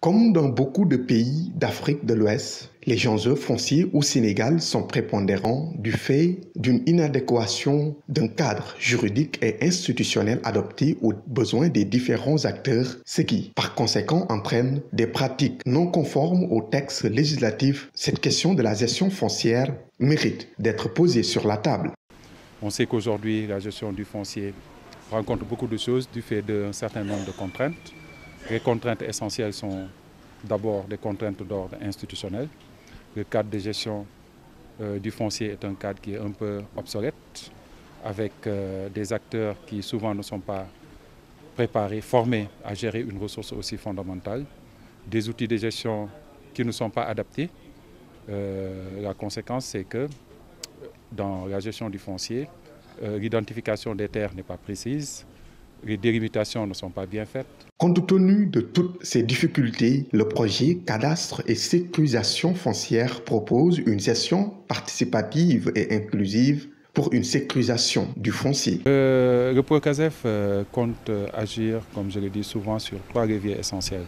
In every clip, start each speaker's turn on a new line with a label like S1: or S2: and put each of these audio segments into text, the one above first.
S1: Comme dans beaucoup de pays d'Afrique de l'Ouest, les enjeux fonciers au Sénégal sont prépondérants du fait d'une inadéquation d'un cadre juridique et institutionnel adopté aux besoins des différents acteurs, ce qui, par conséquent, entraîne des pratiques non conformes aux textes législatifs. Cette question de la gestion foncière mérite d'être posée sur la table.
S2: On sait qu'aujourd'hui, la gestion du foncier rencontre beaucoup de choses du fait d'un certain nombre de contraintes. Les contraintes essentielles sont d'abord des contraintes d'ordre institutionnel. Le cadre de gestion du foncier est un cadre qui est un peu obsolète, avec des acteurs qui souvent ne sont pas préparés, formés à gérer une ressource aussi fondamentale, des outils de gestion qui ne sont pas adaptés. La conséquence, c'est que dans la gestion du foncier, l'identification des terres n'est pas précise, les délimitations ne sont pas bien faites.
S1: Compte tenu de toutes ces difficultés, le projet Cadastre et sécurisation foncière propose une gestion participative et inclusive pour une sécurisation du foncier.
S2: Le PROCASEF compte agir, comme je le dis souvent, sur 3 leviers essentiels.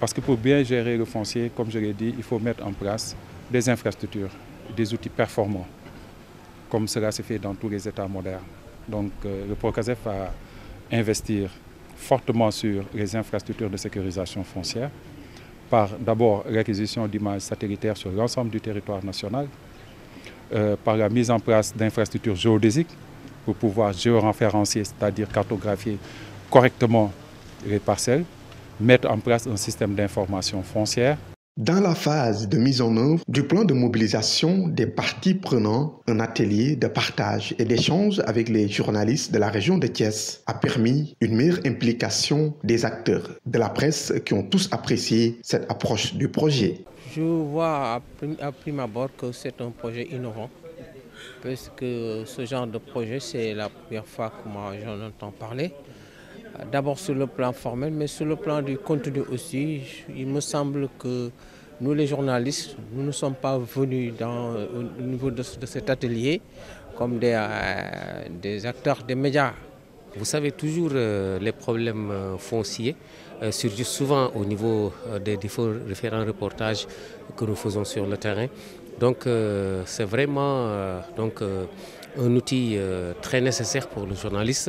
S2: Parce que pour bien gérer le foncier, comme je l'ai dit, il faut mettre en place des infrastructures, des outils performants, comme cela se fait dans tous les États modernes. Donc le PROCASEF va investir fortement sur les infrastructures de sécurisation foncière, par d'abord l'acquisition d'images satellitaires sur l'ensemble du territoire national, par la mise en place d'infrastructures géodésiques pour pouvoir géoréférencier, c'est-à-dire cartographier correctement les parcelles, mettre en place un système d'information foncière.
S1: Dans la phase de mise en œuvre du plan de mobilisation des parties prenantes, un atelier de partage et d'échange avec les journalistes de la région de Thiès a permis une meilleure implication des acteurs de la presse qui ont tous apprécié cette approche du projet.
S3: Je vois à prime abord que c'est un projet innovant, parce que ce genre de projet, c'est la première fois que moi j'en entends parler. D'abord sur le plan formel, mais sur le plan du contenu aussi, il me semble que nous les journalistes, nous ne sommes pas venus au niveau de cet atelier comme des acteurs des médias.
S4: Vous savez, toujours les problèmes fonciers surgissent souvent au niveau des différents reportages que nous faisons sur le terrain. Donc c'est vraiment un outil très nécessaire pour le journaliste.